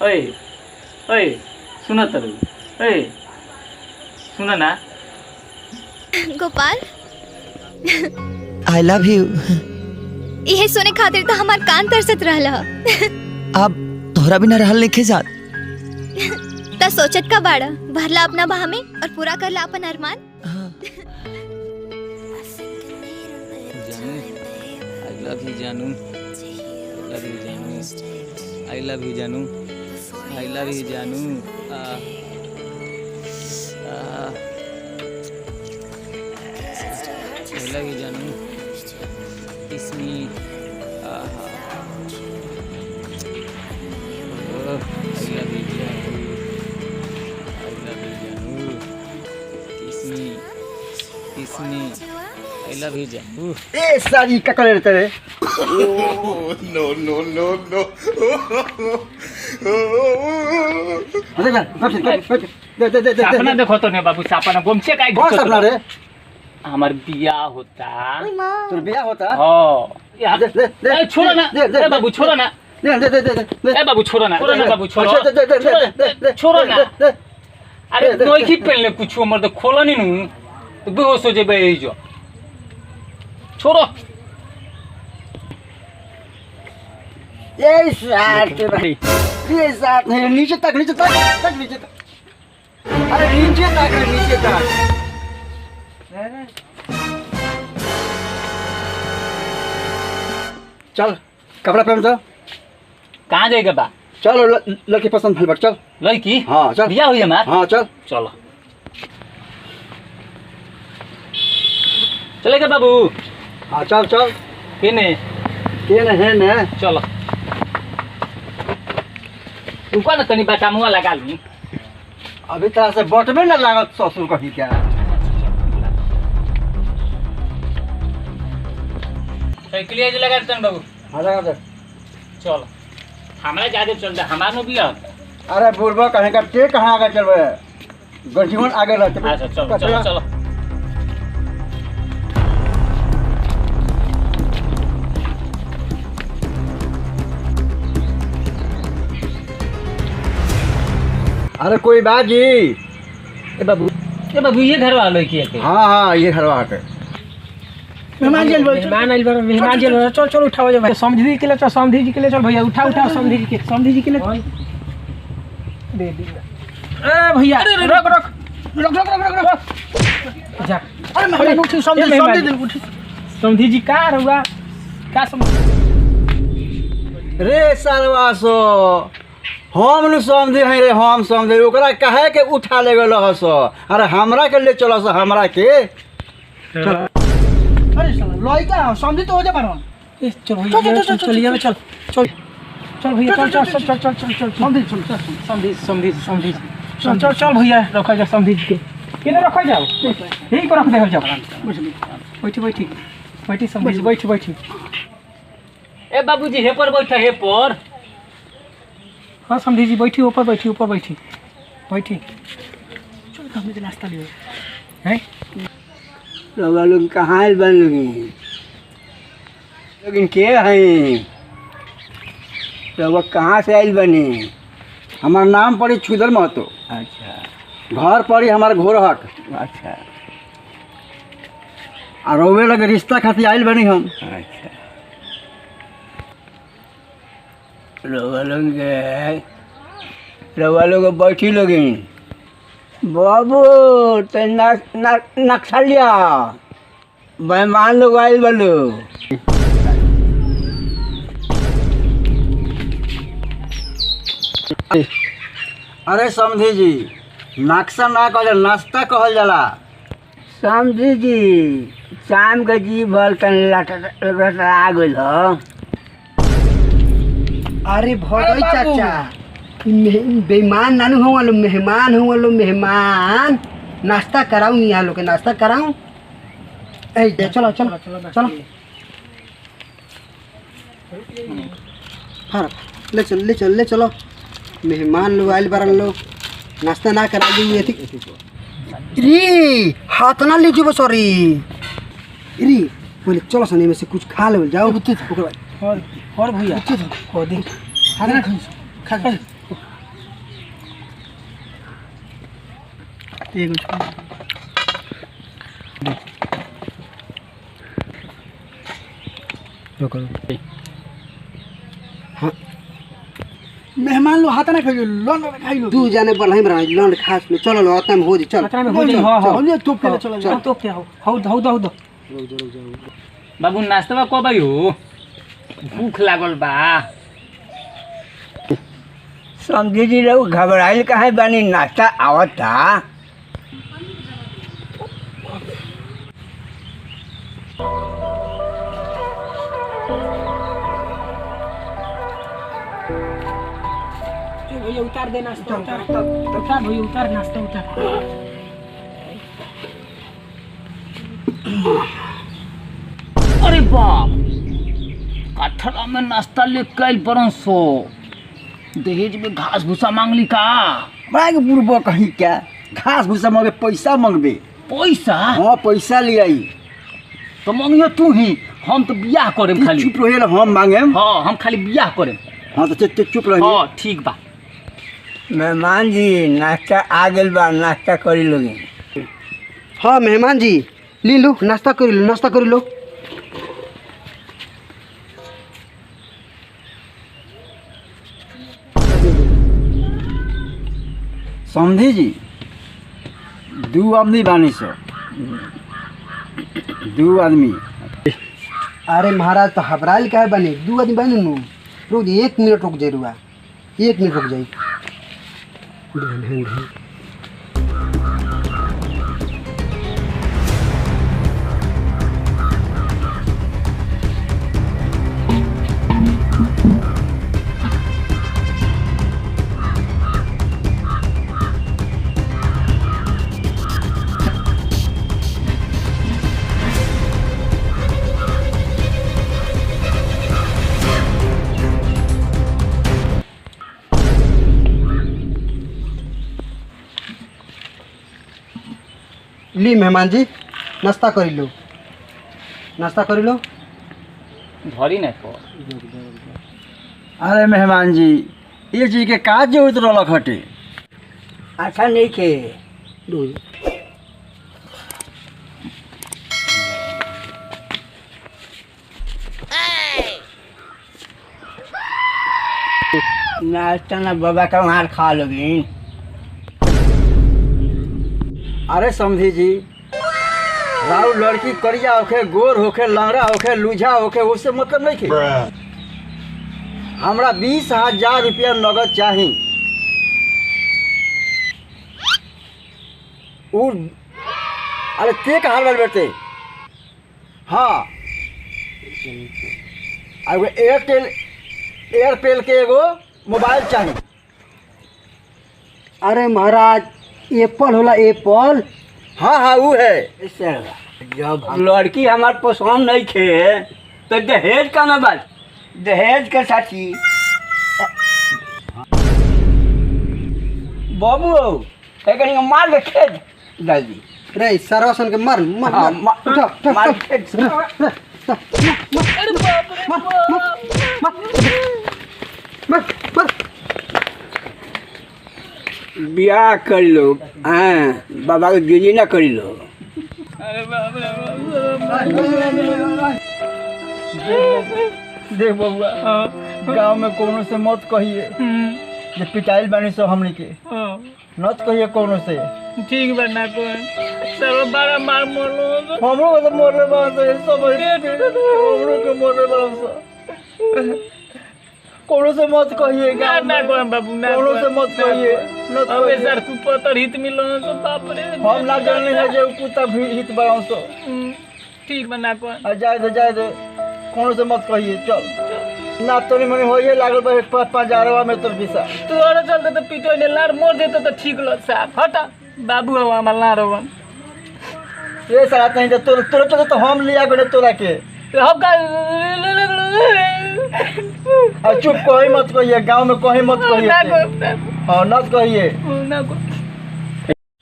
ओए ओए सुन तरु ओए सुन ना गोपाल आई लव यू। यह सुने खातिर तो हमार कान तरसत रहल ह। अब तोहरा बिना रहल नहीं जात। त सोचत का बाड़ा भरला अपना बाह में और पूरा करला अपन अरमान। जानू आई लव यू जानू आई लव यू जानू आई लव यू जानू इसमी I love you जानू। ए सारी क्या कर रहे थे? नो नो नो नो सपना देखो तो ने बाबू सपना गोमछे काई कौन सपना रे? हमार बियाह होता। तोर बियाह होता? हां यार ए छोड़ो ना ए बाबू छोड़ो ना ए बाबू छोड़ो ना बाबू छोड़ो छोड़ो ना अरे नोई की पहले कुछ हमर तो खोलो नहीं नु तो बेहोश हो जेबे ई जो छोड़ो ये साथ के भाई ये साथ नहीं नीचे तक नीचे तक नीचे तक अरे नीचे तक चल कपड़ा पहन तो कहां जाएगा बा चलो लड़की पसंद भल चल लड़की हां चल बियाह हुई हमार हां चल चलो चलेगा बाबू हां चल चल केने है ने चलो ऊपर ना तनी बचा मुआ लगा ली अभी तरह से बटबे ना लागत ससुर कही क्या साइकिल आज लगा देते बाबू हां लगा दे चलो हमारा ज्यादा चल जा हमार नो बियाह अरे बुढ़बा कहे का ते कहां आगे चलबे गजीवन आगे रहते अच्छा चलो चलो चलो अरे कोई बात जी ए बाबू ये घर वालों की है हाँ हाँ ये घर वाला है मेहमान जेल चल चल उठाओ जा भाई समझी के लिए चल समझी जी के लिए चल भैया उठा समझी जी के लिए दे दे ए भैया रुक जा अरे मेहमान उठ समझी जी का रहुआ का समझ रे सरवासो हम न समझे हैं रे हम समझे ओकरा कहे के उठा ले गेल हस अरे हमरा के ले चल हमरा के अरे साला लइका समझी तो हो जा पारो ए चल भैया चल भैया चल भैया रखा जा समझी के केने रखा जाओ यही पर रख दे जाओ बैठी समझी बैठी ए बाबूजी हे पर बैठा हे पर हाँ समझी जी बैठी ऊपर बैठी चल हम के नाश्ता लियो हैं लोग कहाँ बन लेकिन के हैं लोग कहाँ से आयल बनी हमार नाम पड़ी छुदर महतो अच्छा घर पड़ी हमार घोरहट अच्छा और रोवे लगे रिश्ता खातिर आयल बनी हम अच्छा रवा लोग बैठी लगी बाबू तो नक्सलिया मेहमान लोग आयल बोलो अरे समझी जी नक्शा ना कहल नाश्ता कहल जाला समझी जी शाम के जी भर तन लटरा गइल ह अरे भगई चाचा बेईमान नानू हो वालो मेहमान नाश्ता कराऊं यहाँ लोग के नाश्ता कराऊं ए चलो ले चलो मेहमान लोग आयल बारन लोग नाश्ता ना करा दी री हाथ ना लीजिए बस री बोले चलो सनी में से कुछ खा ले जाओ और भैया खा मेहमान लो हाथ ना खाइयो लोन खाइयो तू जाने पर नहीं बना लौंड खास में चलो लो अतम हो जी चल हाथ में हो जाए हां हां चलो तो पहले चलो चल तो क्या हो बाबू नाश्ता कब आई हो भूख लागल बा समझी जी लोग घबराइल काहे बानी नाश्ता आवता भैया उतार दे नाश्ता उतार भैया उतार नाश्ता उतार अरे बाप कठरा में नाश्ता लेके आइल बरन सो दहेज में घास भूसा मांगली का बाग बुरबो कहीं क्या घास भूसा मांगे पैसा मांगबे पैसा हां पैसा ले आई तो मांगियो तू ही हम तो बियाह करेम खाली चुप रहे हम मांगे हाँ हम खाली बियाह करेम हां तो चुप रही हाँ ठीक बा मेहमान जी नाश्ता आ गेल बा नाश्ता करी लोगे हाँ मेहमान जी ले लो नाश्ता कर लो समझी जी दू आदमी बानी सो दू आदमी अरे महाराज तो घबराइल काहे बने 2 आदमी बने नु रुक जाइए 1 मिनट रुक जाइए रुआ 1 मिनट रुक जाइए ली मेहमान जी नाश्ता कर लो धरी नहीं तो अरे मेहमान जी ये चीज के का जरूरत रहलक हटे अच्छा नहीं के नाश्ता ना बाबा का मार खा लोगी अरे समझी जी राउ लड़की करिया होके गोर होके लंगड़ा होके लूझा होके उससे मतलब नहीं थे हमरा 20,000 रुपया नगद चाही अरे ते कहाँ बल बैठते हाँ एगो एयरटेल के एगो मोबाइल चाहिए अरे महाराज एप्पल होला एप्पल हाँ वो है जब लड़की हमार पसंद नहीं थे तो दहेज का न बात दहेज के साथी बाबू कहीं मार के खेत डाल दी रे सरवासन के मार मार खेत ब्याह कर लो हाँ बाबा को गिरी ना कर लो देख बबुआ गांव में कोनो से मत कहिए जे पिटाइल बानी सो हमनी के मत कहिए कोनो से ठीक बा ना को सर बड़ा मार मोरलो हमरो को तो मोरले बास सब हमरो के मोरले बास कोनो से मत कहिए गांव ना को बाबू ना कोनो से मत कहिए अबे सर तू पतर हित मिलो सो बाप रे हम ना जाने है जे कुत्ता भी हित बास सो ठीक बा ना को जाए दे कोनो से मत कहिए चल ना तोरी मने होइए लागल बा 5,000 में तोर पैसा तू और चलते तो पीटो ने लार मोर देते तो ठीक लो साहब हटा बाबू हमार लार हो ये साथ नहीं तोर तो हम लिया गने तोरा के हम का चुप कहीं मत कहिए गांव में कहीं मत कहिए हाँ न कहिए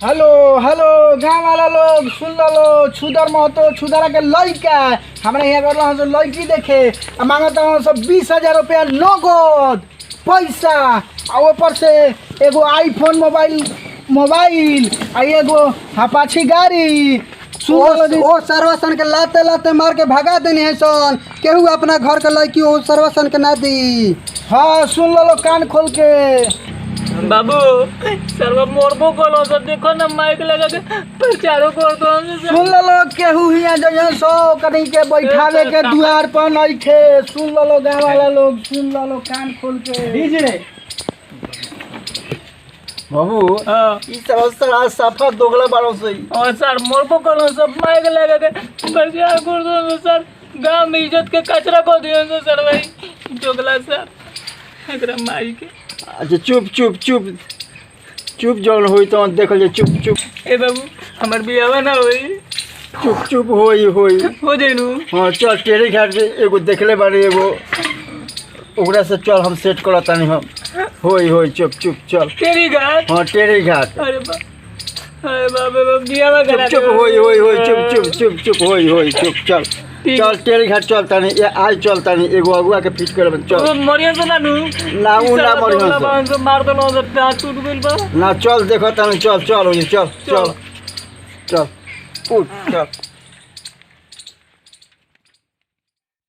हेलो हेलो गाँव वाला लोग सुन लो छुदर महतो छुदरा के लड़का हमारे यहाँ कर रहा लड़की देखे मांगता हूँ सब 20,000 रुपया नगद पैसा और ऊपर से एगो आईफोन मोबाइल मोबाइल आ एगो अपाची गाड़ी ओ सर्वसन के लाते लाते मार के भगा देनी है सन केहू अपना घर के लड़की ओ सर्वसन के ना दी। हाँ सुन लो कान खोल के। बाबू सर्व मोरबो कलो तो देखो ना माइक लगा के प्रचारो कर दो। सुन लो केहू हिया जो सो कहीं के बैठावे के द्वार पर नहीं थे। सुन लो गाँव वाला लोग सुन लो कान खोल के। डीजे बाबू ई सब सफा दोगला बाड़ो से और सर मोरबो कलो सब माइक लगा के प्रचार कर दो सर। गांव में इज्जत के कचरा को दियो सर भाई जोगला सर एकरा माई के। अच्छा चुप चुप चुप चुप जौन होई तो देखल जे चुप चुप। ए बाबू हमर बियाह ना होई। चुप चुप होई हो जेनु। हाँ चल टेरी घाट से एगो देखले बारे एगो ओकरा से चल हम सेट करत तानी हम। होई चुप चुप चल तेरी घाट। हाँ टेरी घाट। अरे बाबा बियाह करा चुप होई चुप चुप होई चुप चल चल टेरी घाट चल तानी ये आज चल तानी एगो अगुआ के फिट कर चल। मरियन से ना नु ना उ ना मरियन से मार दलो से हाथ टूट गइल बा ना चल देखो तानी चल चल चल चल चल उठ चल।